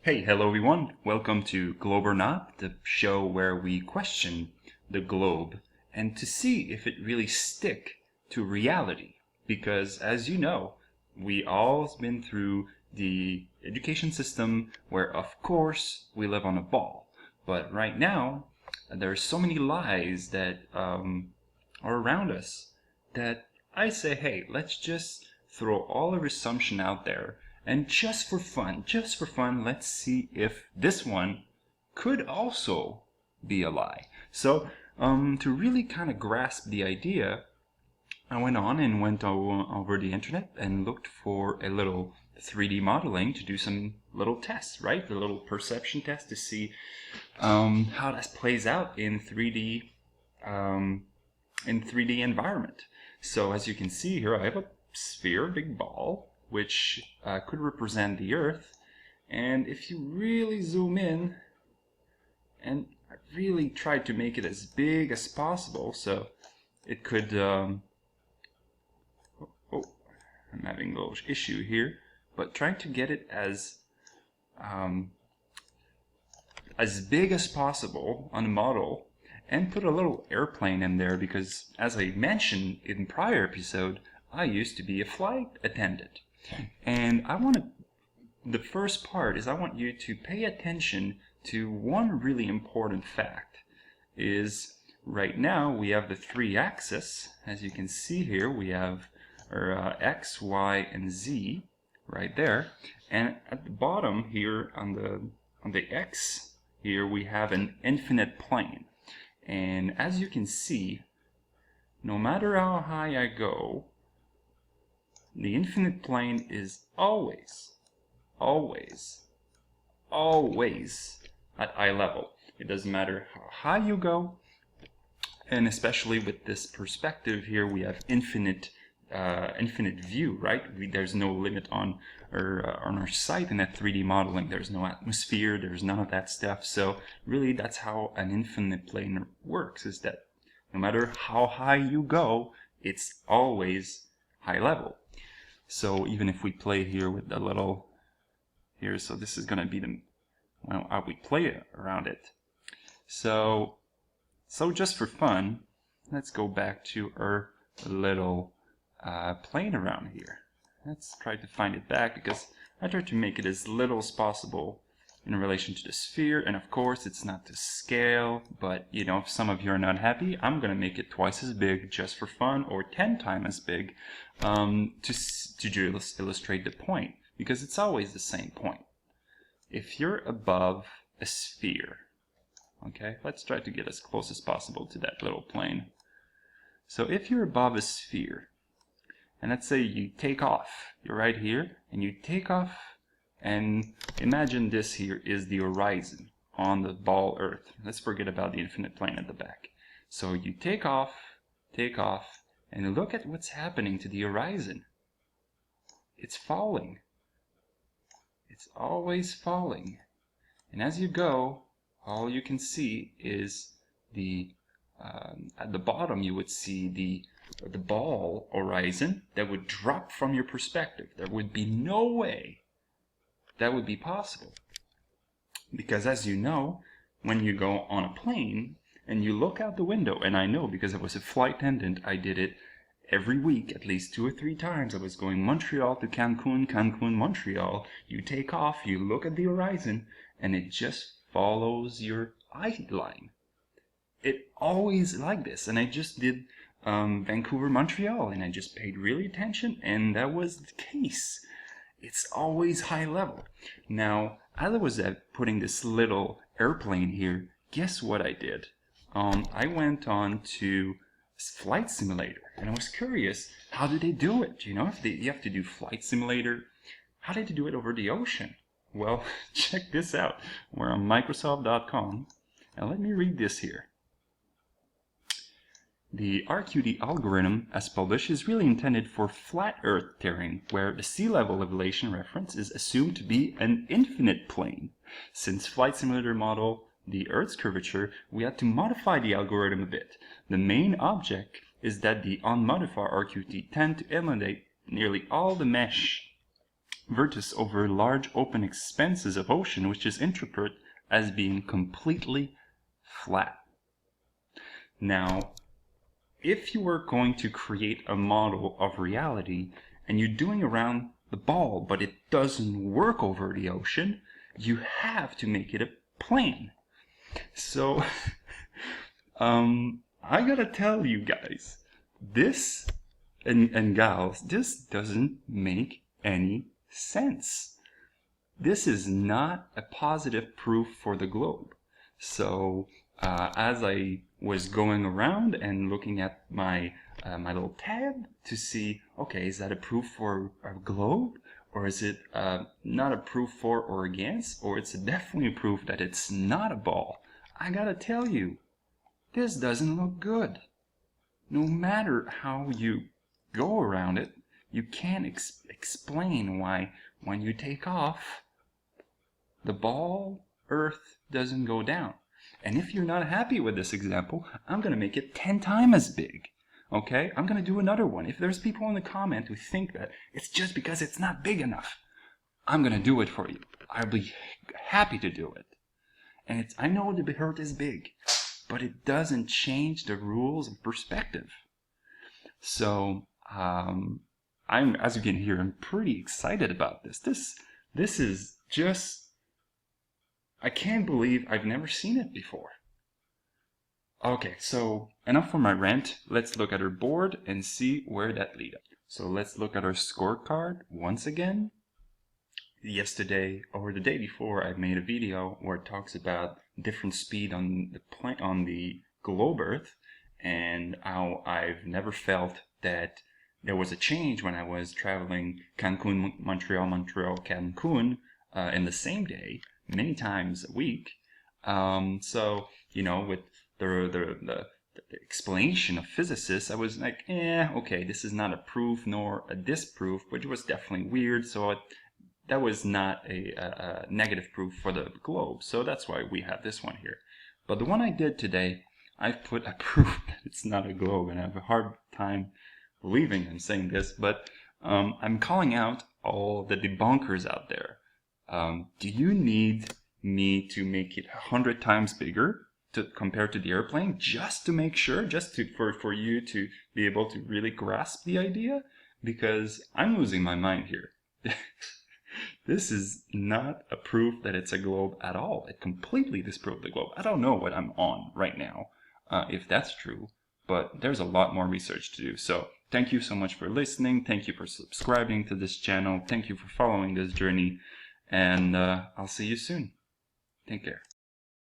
Hello everyone. Welcome to Globe or Not, the show where we question the globe and to see if it really stick to reality. Because as you know, we all been through the education system where of course we live on a ball. But right now, there are so many lies that are around us that I say, hey, let's just throw all our assumption out there and just for fun, let's see if this one could also be a lie. So, to really kind of grasp the idea, I went over the internet and looked for a little 3D modeling to do some little tests, right? The little perception test to see how that plays out in 3D environment. So as you can see here, I have a sphere, big ball, which could represent the Earth. And if you really zoom in, and I really tried to make it as big as possible, so it could, I'm having a little issue here, but trying to get it as big as possible on the model, and put a little airplane in there because, as I mentioned in prior episode, I used to be a flight attendant. And the first part is I want you to pay attention to one really important fact. Is right now we have the three axes. As you can see here, we have our X, Y, and Z right there. And at the bottom here on the X here we have an infinite plane. And as you can see, no matter how high I go, the infinite plane is always at eye level. It doesn't matter how high you go, and especially with this perspective here, we have infinite view, right? There's no limit on our sight in that 3D modeling. There's no atmosphere, there's none of that stuff. So really that's how an infinite plane works, is that no matter how high you go, it's always high level. So even if we play here with the little here, so this is going to be how we play around it. So just for fun, let's go back to our little plane around here. Let's try to find it back because I tried to make it as little as possible in relation to the sphere, and of course it's not to scale, but you know, if some of you are not happy, I'm gonna make it twice as big just for fun, or 10 times as big, to just illustrate the point, because it's always the same point. If you're above a sphere, okay, let's try to get as close as possible to that little plane. So if you're above a sphere, and let's say you take off, you're right here, and you take off, and imagine this here is the horizon on the ball Earth. Let's forget about the infinite plane at the back. So you take off, and look at what's happening to the horizon. It's falling. It's always falling. And as you go, all you can see is at the bottom you would see the ball horizon that would drop from your perspective. There would be no way that would be possible. Because as you know, when you go on a plane and you look out the window, and I know because I was a flight attendant, I did it every week, at least 2 or 3 times. I was going Montreal to Cancun, Montreal. You take off, you look at the horizon, and it just follows your eye line. It always like this, and I just did Vancouver, Montreal, and I just paid really attention, and that was the case. It's always high level. Now, as I was putting this little airplane here, guess what I did? I went on to Flight Simulator, and I was curious, how did they do it? You know, if you have to do Flight Simulator, how did they do it over the ocean? Well, check this out. We're on Microsoft.com, and let me read this here. The RQD algorithm, as published, is really intended for flat Earth terrain, where the sea level elevation reference is assumed to be an infinite plane. Since Flight Simulator model the Earth's curvature, we had to modify the algorithm a bit. The main object is that the unmodified RQT tend to eliminate nearly all the mesh vertex over large open expanses of ocean, which is interpreted as being completely flat. Now, if you were going to create a model of reality and you're doing around the ball, but it doesn't work over the ocean, you have to make it a plane. So, I gotta tell you guys, this and gals, this doesn't make any sense. This is not a positive proof for the globe. So as I was going around and looking at my my little tab to see, okay, is that a proof for a globe, or is it not a proof for or against, or it's definitely a proof that it's not a ball? I gotta tell you, this doesn't look good. No matter how you go around it, you can't explain why when you take off, the ball Earth doesn't go down. And if you're not happy with this example, I'm going to make it 10 times as big. Okay? I'm going to do another one. If there's people in the comment who think that it's just because it's not big enough, I'm going to do it for you. I'll be happy to do it. And I know the Earth is big, but it doesn't change the rules of perspective. So, as you can hear, I'm pretty excited about this. This is just, I can't believe I've never seen it before. Okay, so enough for my rant. Let's look at our board and see where that leads us. So let's look at our scorecard once again. Yesterday or the day before, I made a video where it talks about different speed on the globe Earth, and how I've never felt that there was a change when I was traveling Cancun, Montreal, Cancun in the same day, many times a week. So, you know, with the explanation of physicists, I was like, okay, this is not a proof nor a disproof, but it was definitely weird. So that was not a negative proof for the globe. So that's why we have this one here. But the one I did today, I've put a proof that it's not a globe, and I have a hard time believing I'm saying this, but I'm calling out all the debunkers out there. Do you need me to make it 100 times bigger compared to the airplane, just to make sure, for you to be able to really grasp the idea? Because I'm losing my mind here. This is not a proof that it's a globe at all. It completely disproved the globe. I don't know what I'm on right now, if that's true, but there's a lot more research to do. So thank you so much for listening. Thank you for subscribing to this channel. Thank you for following this journey, and I'll see you soon. Take care.